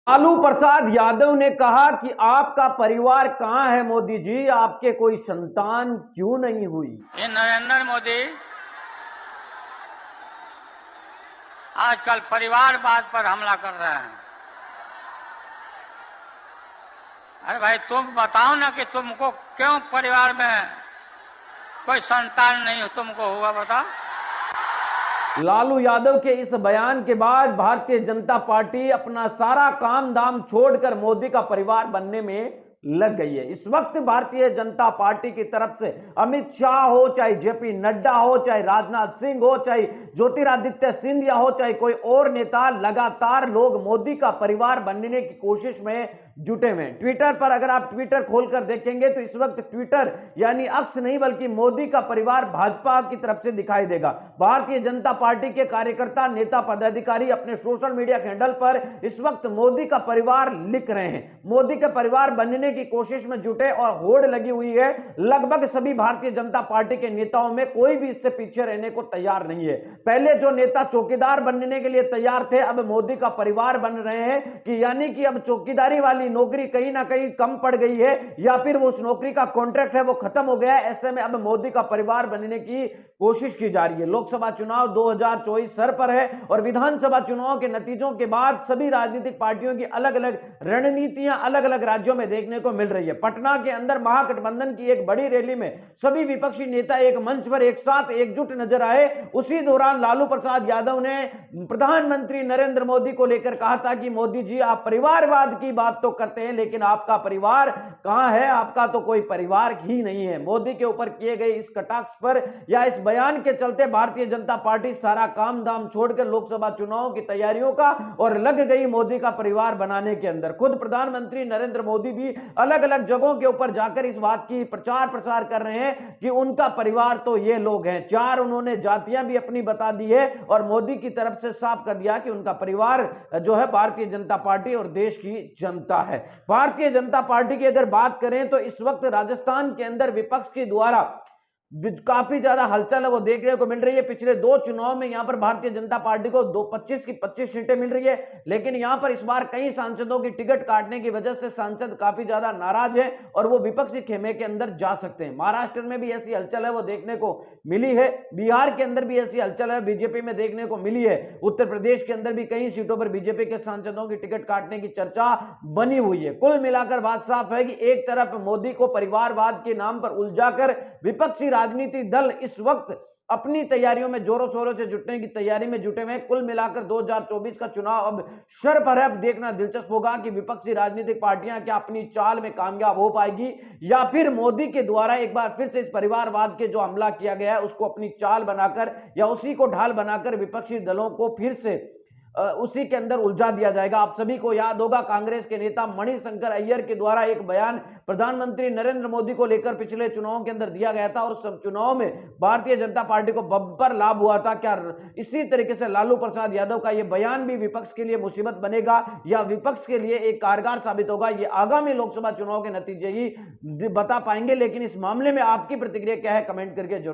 लालू प्रसाद यादव ने कहा कि आपका परिवार कहां है मोदी जी, आपके कोई संतान क्यों नहीं हुई। ये नरेंद्र मोदी आजकल परिवारवाद पर हमला कर रहे हैं। अरे भाई तुम बताओ ना कि तुमको क्यों परिवार में कोई संतान नहीं तुमको हुआ, बताओ। लालू यादव के इस बयान के बाद भारतीय जनता पार्टी अपना सारा काम धाम छोड़कर मोदी का परिवार बनने में लग गई है। इस वक्त भारतीय जनता पार्टी की तरफ से अमित शाह हो, चाहे जेपी नड्डा हो, चाहे राजनाथ सिंह हो, चाहे ज्योतिरादित्य सिंधिया हो, चाहे कोई और नेता, लगातार लोग मोदी का परिवार बनने की कोशिश में जुटे हुए हैं। ट्विटर पर अगर आप ट्विटर खोलकर देखेंगे तो इस वक्त ट्विटर यानी अक्स नहीं बल्कि मोदी का परिवार भाजपा की तरफ से दिखाई देगा। भारतीय जनता पार्टी के कार्यकर्ता, नेता, पदाधिकारी अपने सोशल मीडिया हैंडल पर इस वक्त मोदी का परिवार लिख रहे हैं। मोदी के परिवार बनने की कोशिश में जुटे और होड़ लगी हुई है। लगभग सभी भारतीय जनता पार्टी के नेताओं में कोई भी इससे पीछे रहने को तैयार नहीं है। पहले जो नेता चौकीदार बनने के लिए तैयार थे, अब मोदी का परिवार बन रहे हैं कि यानी कि अब चौकीदारी वाली नौकरी कहीं ना कहीं कम पड़ गई है या फिर उस नौकरी का कॉन्ट्रैक्ट है वो खत्म हो गया है। ऐसे में अब मोदी का परिवार बनने की कोशिश की जा रही है। लोकसभा चुनाव 2024 सर पर है और विधानसभा चुनाव के नतीजों के बाद सभी राजनीतिक पार्टियों की अलग अलग रणनीतियां अलग अलग राज्यों में देखने को मिल रही है। पटना के अंदर महागठबंधन की एक बड़ी रैली में सभी विपक्षी नेता एक मंच पर एक साथ एकजुट नजर आए। उसी दौरान लालू प्रसाद यादव ने प्रधानमंत्री नरेंद्र मोदी को लेकर कहा था कि मोदी जी आप परिवारवाद की बात तो करते हैं लेकिन आपका परिवार कहां है, आपका तो कोई परिवार ही नहीं है। मोदी के ऊपर किए गए इस कटाक्ष पर या इस बयान के चलते भारतीय जनता पार्टी सारा काम धाम छोड़कर लोकसभा चुनाव की तैयारियों का और लग गई मोदी का परिवार बनाने के अंदर। खुद प्रधानमंत्री नरेंद्र मोदी भी अलग अलग जगहों के ऊपर जाकर इस बात की प्रचार प्रसार कर रहे हैं कि उनका परिवार तो ये लोग हैं। 4 उन्होंने जातियां भी अपनी बता दी है और मोदी की तरफ से साफ कर दिया कि उनका परिवार जो है भारतीय जनता पार्टी और देश की जनता है। भारतीय जनता पार्टी की अगर बात करें तो इस वक्त राजस्थान के अंदर विपक्ष के द्वारा काफी ज्यादा हलचल है वो देखने को मिल रही है। पिछले 2 चुनाव में यहां पर भारतीय जनता पार्टी को 25 की 25 सीटें मिल रही है, लेकिन यहां पर इस बार कई सांसदों की टिकट काटने की वजह से सांसद काफी ज्यादा नाराज है और वो विपक्षी खेमे के अंदर जा सकते हैं। महाराष्ट्र में भी ऐसी हलचल है वो देखने को मिली है, बिहार के अंदर भी ऐसी हलचल है बीजेपी में देखने को मिली है, उत्तर प्रदेश के अंदर भी कई सीटों पर बीजेपी के सांसदों की टिकट काटने की चर्चा बनी हुई है। कुल मिलाकर बात साफ है कि एक तरफ मोदी को परिवारवाद के नाम पर उलझाकर विपक्षी राजनीति दल इस वक्त अपनी तैयारियों में जोरों शोरों से जुटने की तैयारी में जुटे हुए हैं। कुल मिलाकर 2024 का चुनाव अब सर पर है। अब देखना दिलचस्प होगा कि विपक्षी राजनीतिक पार्टियां क्या अपनी चाल में कामयाब हो पाएगी या फिर मोदी के द्वारा एक बार फिर से इस परिवारवाद के जो हमला किया गया है उसको अपनी चाल बनाकर या उसी को ढाल बनाकर विपक्षी दलों को फिर से उसी के अंदर उलझा दिया जाएगा। आप सभी को याद होगा कांग्रेस के नेता मणिशंकर अय्यर के द्वारा एक बयान प्रधानमंत्री नरेंद्र मोदी को लेकर पिछले चुनाव के अंदर दिया गया था और उस चुनाव में भारतीय जनता पार्टी को बम्पर लाभ हुआ था। क्या इसी तरीके से लालू प्रसाद यादव का यह बयान भी विपक्ष के लिए मुसीबत बनेगा या विपक्ष के लिए एक कारगर साबित होगा, ये आगामी लोकसभा चुनाव के नतीजे ही बता पाएंगे। लेकिन इस मामले में आपकी प्रतिक्रिया क्या है, कमेंट करके जरूर